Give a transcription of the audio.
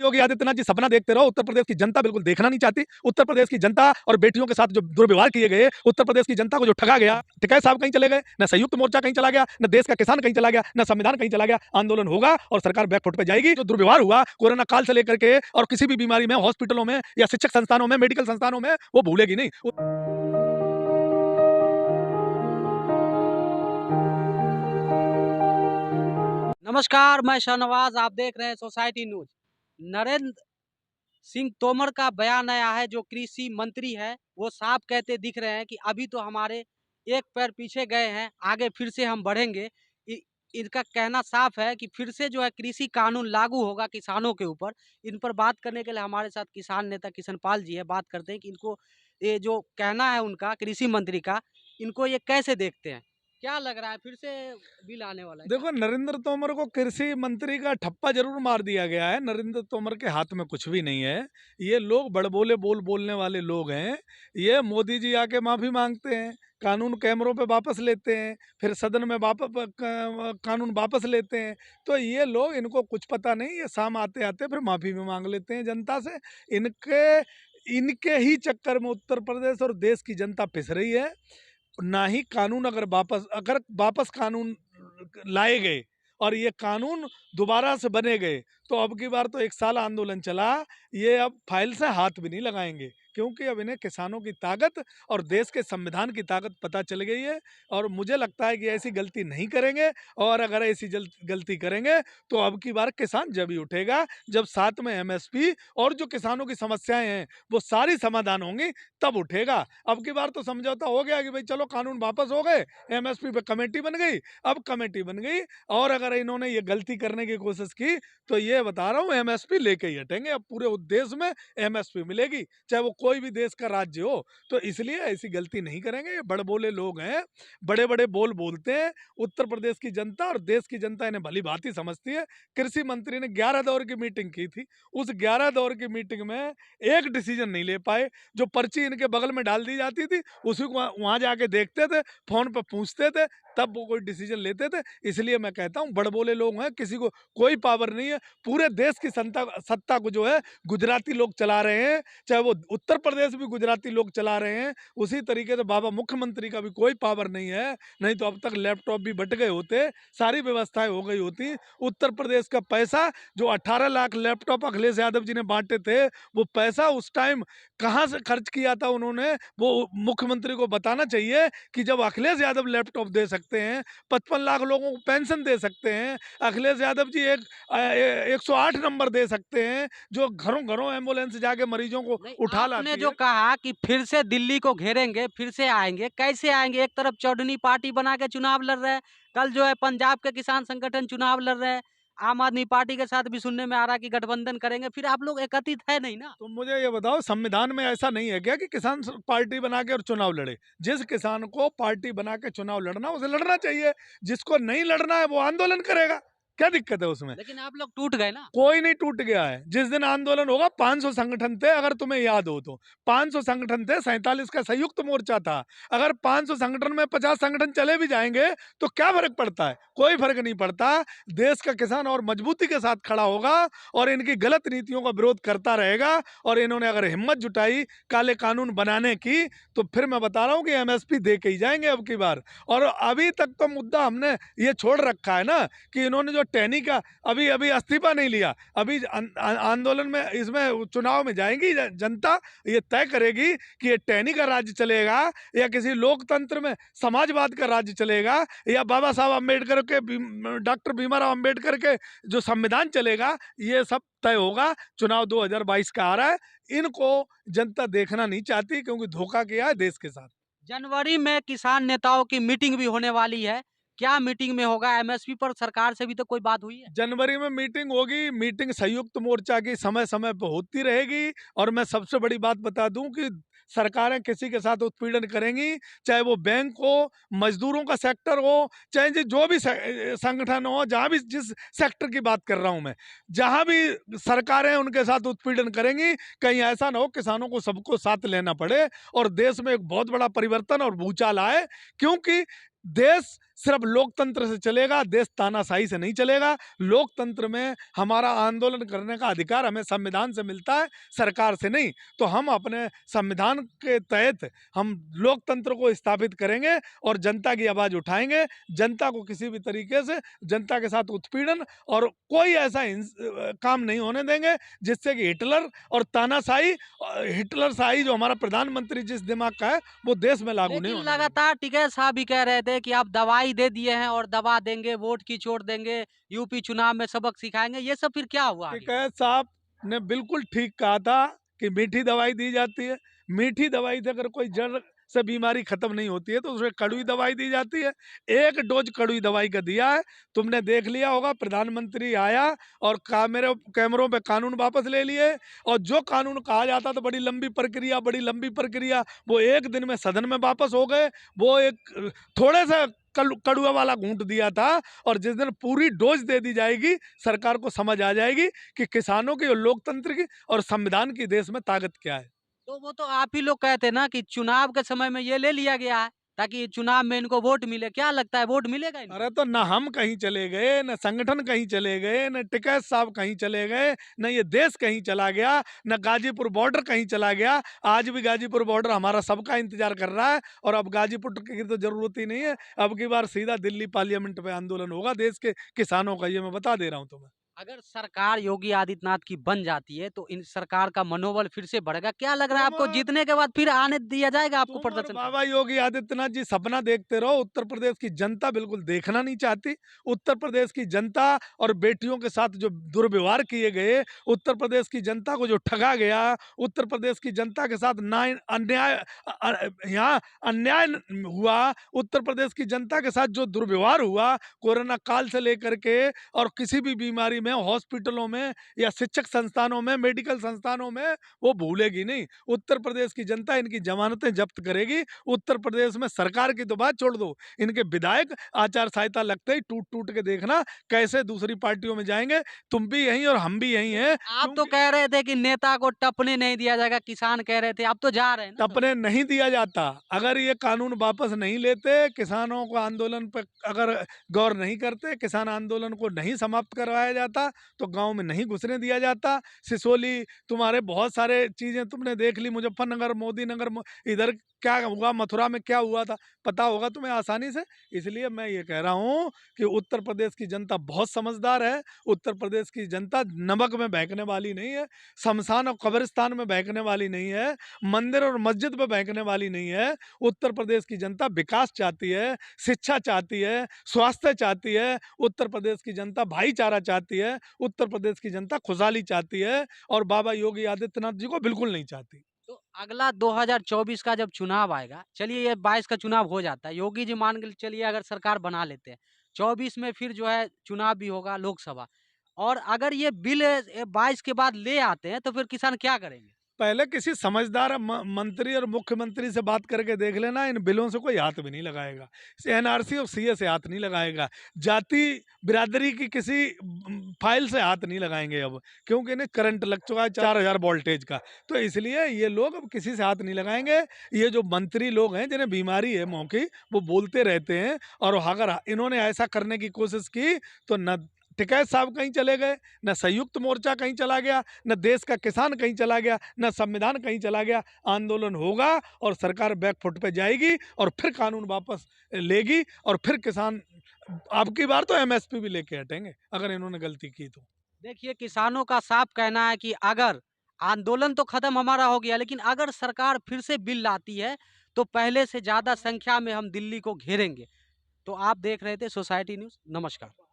योगी आदित्यनाथ जी सपना देखते रहो, उत्तर प्रदेश की जनता बिल्कुल देखना नहीं चाहती। उत्तर प्रदेश की जनता और बेटियों के साथ जो दुर्व्यवहार किए गए, उत्तर प्रदेश की जनता को जो ठगा गया, टिकैत साहब कहीं चले गए, न संयुक्त मोर्चा कहीं चला गया, न देश का किसान कहीं चला गया, न संविधान कहीं चला गया। आंदोलन होगा और सरकार बैकफुट पे जाएगी। जो दुर्व्यवहार हुआ कोरोना काल से लेकर के और किसी भी बीमारी में, हॉस्पिटलों में या शिक्षक संस्थानों में, मेडिकल संस्थानों में, वो भूलेगी नहीं। नमस्कार, मैं शाहनवाज, आप देख रहे हैं सोसाइटी न्यूज। नरेंद्र सिंह तोमर का बयान आया है, जो कृषि मंत्री है, वो साफ कहते दिख रहे हैं कि अभी तो हमारे एक पैर पीछे गए हैं, आगे फिर से हम बढ़ेंगे। इनका कहना साफ है कि फिर से जो है कृषि कानून लागू होगा किसानों के ऊपर। इन पर बात करने के लिए हमारे साथ किसान नेता किशन पाल जी है। बात करते हैं कि इनको ये जो कहना है उनका कृषि मंत्री का, इनको ये कैसे देखते हैं? क्या लग रहा है फिर से बिल आने वाला है क्या? देखो, नरेंद्र तोमर को कृषि मंत्री का ठप्पा जरूर मार दिया गया है। नरेंद्र तोमर के हाथ में कुछ भी नहीं है। ये लोग बड़बोले बोलने वाले लोग हैं। ये मोदी जी आके माफी मांगते हैं, कानून कैमरों पे वापस लेते हैं, फिर सदन में वापस कानून वापस लेते हैं। तो ये लोग, इनको कुछ पता नहीं। ये शाम आते आते फिर माफी भी मांग लेते हैं जनता से। इनके इनके ही चक्कर में उत्तर प्रदेश और देश की जनता पिस रही है। ना ही कानून, अगर वापस कानून लाए गए और ये कानून दोबारा से बने गए, तो अब की बार तो 1 साल आंदोलन चला, ये अब फाइल से हाथ भी नहीं लगाएंगे, क्योंकि अब इन्हें किसानों की ताकत और देश के संविधान की ताकत पता चल गई है। और मुझे लगता है कि ऐसी गलती नहीं करेंगे, और अगर ऐसी गलती करेंगे तो अब की बार किसान जब ही उठेगा, जब साथ में एमएसपी और जो किसानों की समस्याएं हैं वो सारी समाधान होंगी, तब उठेगा। अब की बार तो समझौता हो गया कि भाई चलो कानून वापस हो गए, एमएसपी पे कमेटी बन गई। अब कमेटी बन गई, और अगर इन्होंने ये गलती करने की कोशिश की तो ये बता रहा हूँ, एमएसपी लेके ही हटेंगे। अब पूरे देश में एमएसपी मिलेगी, चाहे वो कोई भी देश का राज्य हो। तो इसलिए ऐसी गलती नहीं करेंगे। ये बड़बोले लोग हैं, बड़े बड़े बोलते हैं। उत्तर प्रदेश की जनता और देश की जनता इन्हें भली भांति समझती है। कृषि मंत्री ने 11 दौर की मीटिंग की थी। उस 11 दौर की मीटिंग में एक डिसीजन नहीं ले पाए। जो पर्ची इनके बगल में डाल दी जाती थी, उसी को वहां जाके देखते थे, फोन पर पूछते थे, तब वो कोई डिसीजन लेते थे। इसलिए मैं कहता हूँ, बड़बोले लोग हैं, किसी को कोई पावर नहीं है। पूरे देश की सत्ता को जो है गुजराती लोग चला रहे हैं, चाहे वो उत्तर प्रदेश भी गुजराती लोग चला रहे हैं। उसी तरीके से बाबा मुख्यमंत्री का भी कोई पावर नहीं है, नहीं तो अब तक लैपटॉप भी बट गए होते, सारी व्यवस्थाएं हो गई होती। उत्तर प्रदेश का पैसा, जो 18 लाख लैपटॉप अखिलेश यादव जी ने बांटे थे, वो पैसा उस टाइम कहाँ से खर्च किया था उन्होंने, वो मुख्यमंत्री को बताना चाहिए। कि जब अखिलेश यादव लैपटॉप दे सकते हैं, 55 लाख लोगों को पेंशन दे सकते हैं, अखिलेश यादव जी 108 नंबर दे सकते हैं, जो घरों घरों एम्बुलेंस जाके मरीजों को नहीं, उठा आपने लाती जो है। कहा कि फिर से दिल्ली को घेरेंगे, फिर से आएँगे, कैसे आएँगे? एक तरफ चौधरी पार्टी बना के चुनाव लड़ रहे हैं, कल जो है पंजाब के किसान संगठन चुनाव लड़ रहे हैं, आम आदमी पार्टी के साथ भी सुनने में आ रहा है कि गठबंधन करेंगे, फिर आप लोग एकत्रित है नहीं ना? तो मुझे ये बताओ, संविधान में ऐसा नहीं है क्या कि किसान पार्टी बना के और चुनाव लड़े? जिस किसान को पार्टी बना के चुनाव लड़ना, उसे लड़ना चाहिए। जिसको नहीं लड़ना है वो आंदोलन करेगा। क्या दिक्कत है उसमें? लेकिन आप लोग टूट गए ना? कोई नहीं टूट गया है। जिस दिन आंदोलन होगा, 500 संगठन थे, अगर तुम्हें याद हो तो। 500 संगठन थे, 47 का संयुक्त मोर्चा था। अगर 500 संगठन में 50 संगठन चले भी जाएंगे तो क्या फर्क पड़ता है? कोई फर्क नहीं पड़ता। देश का किसान और मजबूती के साथ खड़ा होगा और इनकी गलत नीतियों का विरोध करता रहेगा। और इन्होंने अगर हिम्मत जुटाई काले कानून बनाने की, तो फिर मैं बता रहा हूं कि एमएसपी दे के ही जाएंगे अब की बार। और अभी तक तो मुद्दा हमने ये छोड़ रखा है ना, कि इन्होंने जो टैनी का अभी अभी इस्तीफा नहीं लिया। अभी आंदोलन में, इसमें चुनाव में जाएंगी जनता, ये तय करेगी कि ये टैनी का राज्य चलेगा, या किसी लोकतंत्र में समाजवाद का राज्य चलेगा, या बाबा साहब अम्बेडकर के, डॉक्टर भीमराव अम्बेडकर के जो संविधान चलेगा। ये सब तय होगा। चुनाव 2022 का आ रहा है। इनको जनता देखना नहीं चाहती, क्योंकि धोखा किया है देश के साथ। जनवरी में किसान नेताओं की मीटिंग भी होने वाली है। क्या मीटिंग में होगा? एमएसपी पर सरकार से भी तो कोई बात हुई है? जनवरी में मीटिंग होगी। मीटिंग संयुक्त मोर्चा की समय समय पर होती रहेगी। और मैं सबसे बड़ी बात बता दूं कि सरकारें किसी के साथ उत्पीड़न करेंगी, चाहे वो बैंक हो, मजदूरों का सेक्टर हो, चाहे जो भी संगठन हो, जहां भी, जिस सेक्टर की बात कर रहा हूं मैं, जहां भी सरकारें उनके साथ उत्पीड़न करेंगी, कहीं ऐसा ना हो किसानों को सबको साथ लेना पड़े और देश में एक बहुत बड़ा परिवर्तन और भूचाल आए। क्योंकि देश सिर्फ लोकतंत्र से चलेगा, देश तानाशाही से नहीं चलेगा। लोकतंत्र में हमारा आंदोलन करने का अधिकार हमें संविधान से मिलता है, सरकार से नहीं। तो हम अपने संविधान के तहत हम लोकतंत्र को स्थापित करेंगे और जनता की आवाज़ उठाएंगे। जनता को किसी भी तरीके से जनता के साथ उत्पीड़न और कोई ऐसा काम नहीं होने देंगे जिससे कि हिटलर और तानाशाही, हिटलरशाही जो हमारा प्रधानमंत्री जिस दिमाग का है वो देश में लागू नहीं लेकिन होने देंगे। लगातार टिकैत साहब भी कह रहे थे कि आप दवाई दे दिए हैं और दवा देंगे, वोट की छोड़ देंगे, यूपी चुनाव में सबक सिखाएंगे। ये सब फिर क्या हुआ आगे? टिकैत साहब ने बिल्कुल ठीक कहा था कि मीठी दवाई दी जाती है। मीठी दवाई से अगर कोई जड़ से बीमारी खत्म नहीं होती है तो उसमें कड़वी दवाई दी जाती है। एक डोज कड़वी दवाई का दिया है। तुमने देख लिया होगा, प्रधानमंत्री आया और कैमरों पे कानून वापस ले लिए। और जो कानून कहा जाता था बड़ी लंबी प्रक्रिया, वो एक दिन में सदन में वापस हो गए। वो एक थोड़े से कड़ुआ वाला घूंट दिया था। और जिस दिन पूरी डोज दे दी जाएगी, सरकार को समझ आ जाएगी कि किसानों की और लोकतंत्र की और संविधान की देश में ताकत क्या है। तो वो तो आप ही लोग कहते ना कि चुनाव के समय में ये ले लिया गया है ताकि चुनाव में इनको वोट मिले। क्या लगता है वोट मिलेगा इनको? अरे तो न हम कहीं चले गए, न संगठन कहीं चले गए, न टिकैत साहब कहीं चले गए, न ये देश कहीं चला गया, न गाजीपुर बॉर्डर कहीं चला गया। आज भी गाजीपुर बॉर्डर हमारा सबका इंतजार कर रहा है। और अब गाजीपुर की तो जरूरत ही नहीं है। अब की बार सीधा दिल्ली पार्लियामेंट पे आंदोलन होगा देश के किसानों का, ये मैं बता दे रहा हूँ तुम्हें। अगर सरकार योगी आदित्यनाथ की बन जाती है तो इन सरकार का मनोबल फिर से बढ़ेगा। क्या लग रहा है आपको, जीतने के बाद फिर आने दिया जाएगा आपको तुम और प्रदर्शन करने? बाबा योगी आदित्यनाथ जी सपना देखते रहो। उत्तर प्रदेश की जनता बिल्कुल देखना नहीं चाहती। उत्तर प्रदेश की जनता और बेटियों के साथ जो दुर्व्यवहार किए गए, उत्तर प्रदेश की जनता को जो ठगा गया, उत्तर प्रदेश की जनता के साथ यहाँ अन्याय हुआ, उत्तर प्रदेश की जनता के साथ जो दुर्व्यवहार हुआ कोरोना काल से लेकर के, और किसी भी बीमारी में, हॉस्पिटलों में या शिक्षक संस्थानों में, मेडिकल संस्थानों में, वो भूलेगी नहीं। उत्तर प्रदेश की जनता इनकी जमानतें जब्त करेगी। उत्तर प्रदेश में सरकार की तो बात छोड़ दो, इनके विधायक आचार संहिता लगते ही टूट टूट के देखना कैसे दूसरी पार्टियों में जाएंगे। तुम भी यहीं और हम भी यहीं हैं। आप तो कह रहे थे कि नेता को टपने नहीं दिया जाएगा, किसान कह रहे थे, आप तो जा रहे हैं ना। टपने नहीं दिया जाता। अगर ये कानून वापस नहीं लेते, किसानों को आंदोलन पर अगर गौर नहीं करते, किसान आंदोलन को नहीं समाप्त करवाया जाता, तो गांव में नहीं घुसने दिया जाता। सिसोली, तुम्हारे बहुत सारे चीज़ें तुमने देख ली, मुजफ्फरनगर, मोदी नगर, इधर क्या हुआ, मथुरा में क्या हुआ था, पता होगा तुम्हें आसानी से। इसलिए मैं ये कह रहा हूँ कि उत्तर प्रदेश की जनता बहुत समझदार है। उत्तर प्रदेश की जनता नमक में बहकने वाली नहीं है, शमशान और कब्रिस्तान में बहकने वाली नहीं है, मंदिर और मस्जिद में बहकने वाली नहीं है। उत्तर प्रदेश की जनता विकास चाहती है, शिक्षा चाहती है, स्वास्थ्य चाहती है। उत्तर प्रदेश की जनता भाईचारा चाहती है। उत्तर प्रदेश की जनता खुशहाली चाहती है और बाबा योगी आदित्यनाथ जी को बिल्कुल नहीं चाहती। तो अगला 2024 का जब चुनाव आएगा, चलिए ये 22 का चुनाव हो जाता है, योगी जी मान के चलिए अगर सरकार बना लेते हैं, 24 में फिर जो है चुनाव भी होगा लोकसभा, और अगर ये बिल 22 के बाद ले आते हैं तो फिर किसान क्या करेंगे? पहले किसी समझदार मंत्री और मुख्यमंत्री से बात करके देख लेना, इन बिलों से कोई हाथ भी नहीं लगाएगा। एनआरसी और सीए से हाथ नहीं लगाएगा। जाति बिरादरी की किसी फाइल से हाथ नहीं लगाएंगे अब, क्योंकि इन्हें करंट लग चुका है 4000 वोल्टेज का। तो इसलिए ये लोग अब किसी से हाथ नहीं लगाएंगे। ये जो मंत्री लोग हैं जिन्हें बीमारी है मुंह की, वो बोलते रहते हैं। और अगर इन्होंने ऐसा करने की कोशिश की तो न टिकैत साहब कहीं चले गए, न संयुक्त मोर्चा कहीं चला गया, न देश का किसान कहीं चला गया, न संविधान कहीं चला गया। आंदोलन होगा और सरकार बैकफुट पे जाएगी और फिर कानून वापस लेगी और फिर किसान अब की बार तो एमएसपी भी लेके हटेंगे अगर इन्होंने गलती की तो। देखिए, किसानों का साफ कहना है कि अगर आंदोलन तो खत्म हमारा हो गया, लेकिन अगर सरकार फिर से बिल लाती है तो पहले से ज्यादा संख्या में हम दिल्ली को घेरेंगे। तो आप देख रहे थे सोसाइटी न्यूज। नमस्कार।